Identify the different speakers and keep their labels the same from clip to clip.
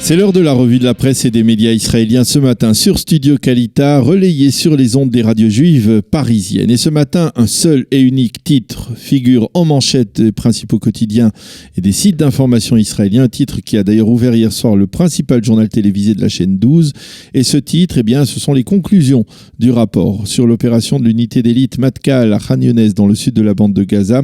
Speaker 1: C'est l'heure de la revue de la presse et des médias israéliens ce matin sur Studio Kalita, relayé sur les ondes des radios juives parisiennes. Et ce matin, un seul et unique titre figure en manchette des principaux quotidiens et des sites d'information israéliens. Un titre qui a d'ailleurs ouvert hier soir le principal journal télévisé de la chaîne 12. Et ce titre, ce sont les conclusions du rapport sur l'opération de l'unité d'élite Matkal à Khan Younes dans le sud de la bande de Gaza.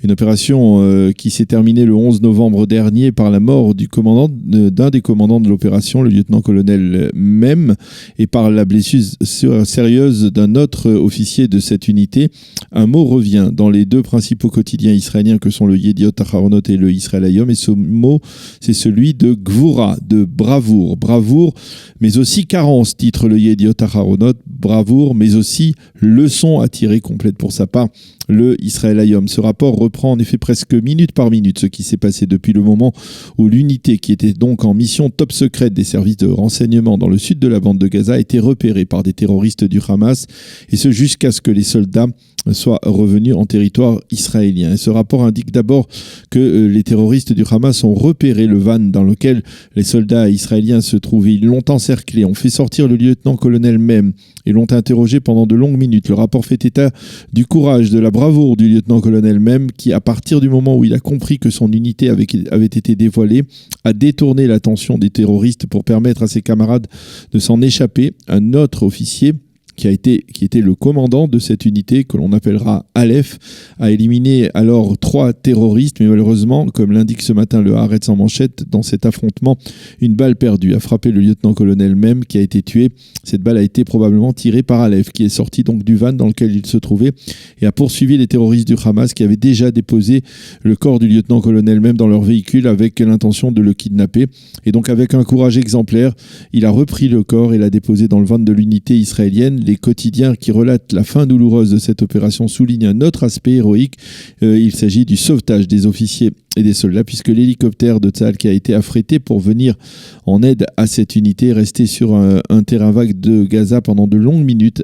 Speaker 1: Une opération qui s'est terminée le 11 novembre dernier par la mort du commandant d'un des commandant de l'opération, le lieutenant-colonel Mem, et par la blessure sérieuse d'un autre officier de cette unité. Un mot revient dans les deux principaux quotidiens israéliens que sont le Yediot Aharonot et le Israël Hayom, et ce mot, c'est celui de Gvura, de bravoure. Bravoure, mais aussi carence, titre le Yediot Aharonot, bravoure, mais aussi leçon à tirer complète pour sa part le Israël Hayom. Ce rapport reprend en effet presque minute par minute ce qui s'est passé depuis le moment où l'unité, qui était donc en mission top secrète des services de renseignement dans le sud de la bande de Gaza, a été repérée par des terroristes du Hamas, et ce jusqu'à ce que les soldats soient revenus en territoire israélien. Et ce rapport indique d'abord que les terroristes du Hamas ont repéré le van dans lequel les soldats israéliens se trouvaient. Ils l'ont encerclé, ont fait sortir le lieutenant-colonel Mem et l'ont interrogé pendant de longues minutes. Le rapport fait état du courage, de la bravoure du lieutenant-colonel Mem qui, à partir du moment où il a compris que son unité avait été dévoilée, a détourné l'attention des terroristes pour permettre à ses camarades de s'en échapper. Un autre officier qui était le commandant de cette unité, que l'on appellera Aleph, a éliminé alors 3 terroristes, mais malheureusement, comme l'indique ce matin le Haaretz en manchette, dans cet affrontement, une balle perdue a frappé le lieutenant-colonel Mem qui a été tué. Cette balle a été probablement tirée par Aleph, qui est sorti donc du van dans lequel il se trouvait et a poursuivi les terroristes du Hamas qui avaient déjà déposé le corps du lieutenant-colonel Mem dans leur véhicule avec l'intention de le kidnapper. Et donc avec un courage exemplaire, il a repris le corps et l'a déposé dans le van de l'unité israélienne. Les quotidiens qui relatent la fin douloureuse de cette opération soulignent un autre aspect héroïque. Il s'agit du sauvetage des officiers et des soldats, puisque l'hélicoptère de Tzahal qui a été affrété pour venir en aide à cette unité est resté sur un terrain vague de Gaza pendant de longues minutes,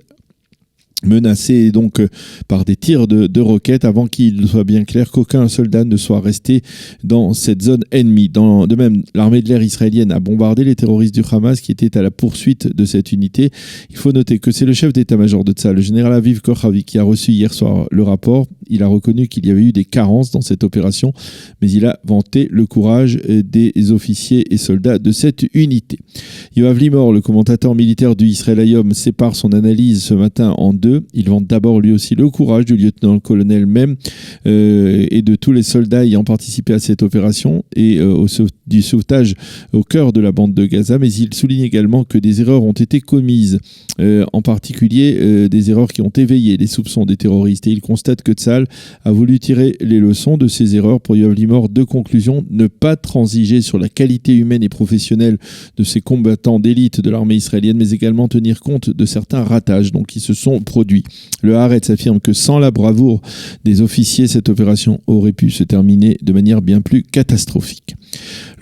Speaker 1: menacé donc par des tirs de roquettes, avant qu'il soit bien clair qu'aucun soldat ne soit resté dans cette zone ennemie. De même, l'armée de l'air israélienne a bombardé les terroristes du Hamas qui étaient à la poursuite de cette unité. Il faut noter que c'est le chef d'état-major de Tzahal, le général Aviv Kochavi, qui a reçu hier soir le rapport. Il a reconnu qu'il y avait eu des carences dans cette opération, mais il a vanté le courage des officiers et soldats de cette unité. Yoav Limor, le commentateur militaire du Israël Hayom, sépare son analyse ce matin en deux. Il vante d'abord lui aussi le courage du lieutenant-colonel Mem et de tous les soldats ayant participé à cette opération et du sauvetage au cœur de la bande de Gaza, mais il souligne également que des erreurs ont été commises, en particulier des erreurs qui ont éveillé les soupçons des terroristes, et il constate que Tzahal a voulu tirer les leçons de ces erreurs. Pour Yoav Limor, 2 conclusions: ne pas transiger sur la qualité humaine et professionnelle de ces combattants d'élite de l'armée israélienne, mais également tenir compte de certains ratages qui se sont produits. Le Haaretz affirme que sans la bravoure des officiers, cette opération aurait pu se terminer de manière bien plus catastrophique.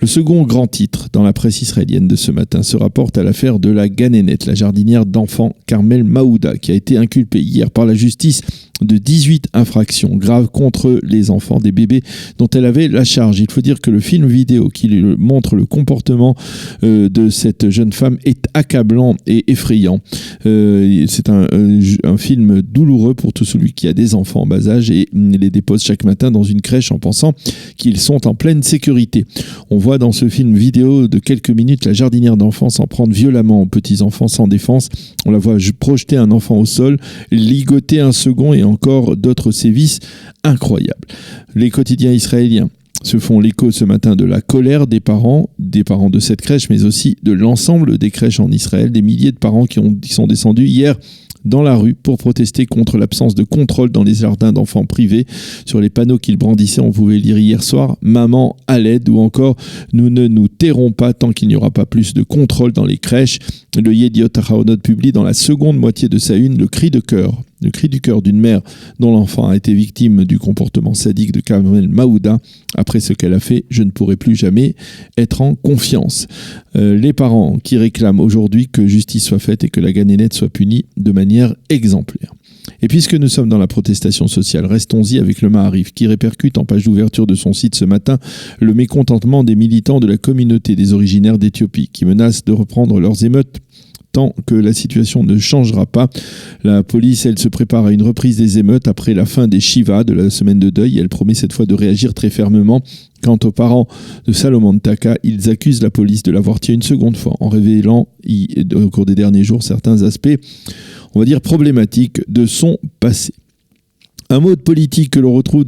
Speaker 1: Le second grand titre dans la presse israélienne de ce matin se rapporte à l'affaire de la Ganénette, la jardinière d'enfants Carmel Maouda, qui a été inculpée hier par la justice de 18 infractions graves contre les enfants, des bébés dont elle avait la charge. Il faut dire que le film vidéo qui montre le comportement de cette jeune femme est accablant et effrayant. C'est un film douloureux pour tout celui qui a des enfants en bas âge et les dépose chaque matin dans une crèche en pensant qu'ils sont en pleine sécurité. On voit dans ce film vidéo de quelques minutes la jardinière d'enfants s'en prendre violemment aux petits enfants sans défense. On la voit projeter un enfant au sol, ligoter un second et encore d'autres sévices incroyables. Les quotidiens israéliens se font l'écho ce matin de la colère des parents de cette crèche, mais aussi de l'ensemble des crèches en Israël, des milliers de parents qui sont descendus hier dans la rue pour protester contre l'absence de contrôle dans les jardins d'enfants privés. Sur les panneaux qu'ils brandissaient, on pouvait lire hier soir « Maman à l'aide » ou encore « Nous ne nous tairons pas tant qu'il n'y aura pas plus de contrôle dans les crèches ». Le Yediot Aharonot publie dans la seconde moitié de sa une le cri du cœur d'une mère dont l'enfant a été victime du comportement sadique de Carmel Maouda. Après ce qu'elle a fait, je ne pourrai plus jamais être en confiance. Les parents qui réclament aujourd'hui que justice soit faite et que la Ganénette soit punie de manière exemplaire. Et puisque nous sommes dans la protestation sociale, restons-y avec le Maariv qui répercute en page d'ouverture de son site ce matin le mécontentement des militants de la communauté des originaires d'Éthiopie qui menacent de reprendre leurs émeutes. Tant que la situation ne changera pas, la police, elle, se prépare à une reprise des émeutes après la fin des Shiva de la semaine de deuil. Elle promet cette fois de réagir très fermement. Quant aux parents de Salomon Taka, ils accusent la police de l'avoir tué une seconde fois en révélant au cours des derniers jours certains aspects, on va dire, problématiques de son passé. Un mot de politique que l'on retrouve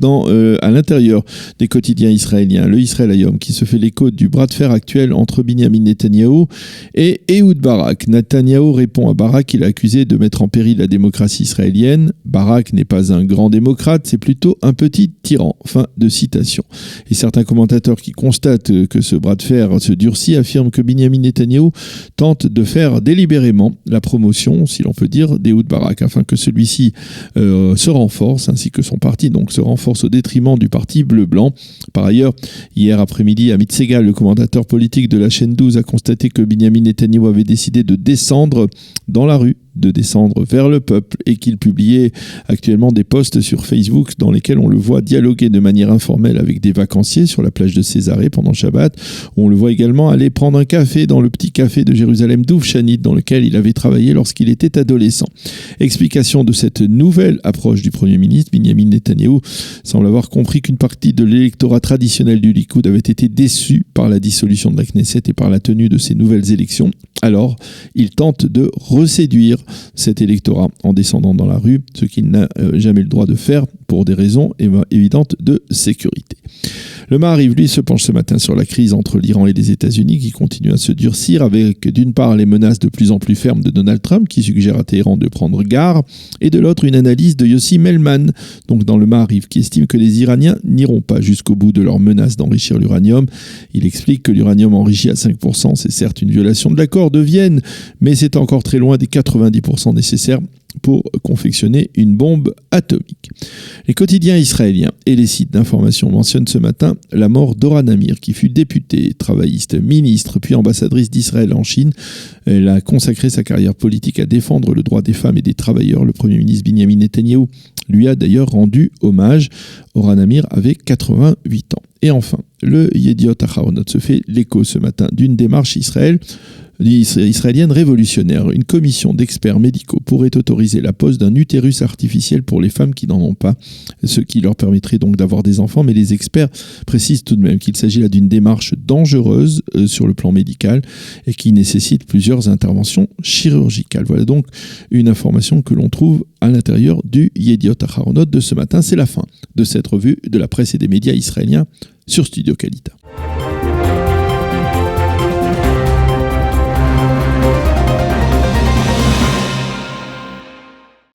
Speaker 1: à l'intérieur des quotidiens israéliens, le Israël Hayom, qui se fait l'écho du bras de fer actuel entre Binyamin Netanyahou et Ehud Barak. Netanyahou répond à Barak qu'il a accusé de mettre en péril la démocratie israélienne. Barak n'est pas un grand démocrate, c'est plutôt un petit tyran. Fin de citation. Et certains commentateurs qui constatent que ce bras de fer se durcit affirment que Binyamin Netanyahou tente de faire délibérément la promotion, si l'on peut dire, d'Ehud Barak, afin que celui-ci se renforce, ainsi que son parti donc se renforce au détriment du parti bleu-blanc. Par ailleurs, hier après-midi, Amit Segal, le commentateur politique de la chaîne 12, a constaté que Binyamin Netanyahou avait décidé de descendre dans la rue, de descendre vers le peuple, et qu'il publiait actuellement des posts sur Facebook dans lesquels on le voit dialoguer de manière informelle avec des vacanciers sur la plage de Césarée pendant Shabbat, où on le voit également aller prendre un café dans le petit café de Jérusalem Douf Shanit dans lequel il avait travaillé lorsqu'il était adolescent. Explication de cette nouvelle approche du Premier ministre. Binyamin Netanyahou semble avoir compris qu'une partie de l'électorat traditionnel du Likoud avait été déçue par la dissolution de la Knesset et par la tenue de ces nouvelles élections. Alors, il tente de reséduire cet électorat en descendant dans la rue, ce qu'il n'a jamais le droit de faire pour des raisons évidentes de sécurité. Le Maariv, lui, se penche ce matin sur la crise entre l'Iran et les États-Unis qui continue à se durcir avec d'une part les menaces de plus en plus fermes de Donald Trump qui suggère à Téhéran de prendre garde et de l'autre une analyse de Yossi Melman, donc dans le Maariv, qui estime que les Iraniens n'iront pas jusqu'au bout de leur menace d'enrichir l'uranium. Il explique que l'uranium enrichi à 5%, c'est certes une violation de l'accord de Vienne, mais c'est encore très loin des 90% nécessaires pour confectionner une bombe atomique. Les quotidiens israéliens et les sites d'information mentionnent ce matin la mort d'Ora Namir, qui fut députée, travailliste, ministre, puis ambassadrice d'Israël en Chine. Elle a consacré sa carrière politique à défendre le droit des femmes et des travailleurs. Le Premier ministre Binyamin Netanyahou lui a d'ailleurs rendu hommage. Ora Namir avait 88 ans. Et enfin, le Yediot Aharonot se fait l'écho ce matin d'une démarche israélienne révolutionnaire. Une commission d'experts médicaux pourrait autoriser la pose d'un utérus artificiel pour les femmes qui n'en ont pas, ce qui leur permettrait donc d'avoir des enfants, mais les experts précisent tout de même qu'il s'agit là d'une démarche dangereuse sur le plan médical et qui nécessite plusieurs interventions chirurgicales. Voilà donc une information que l'on trouve à l'intérieur du Yediot Aharonot de ce matin. C'est la fin de cette revue de la presse et des médias israéliens sur Studio Kalita.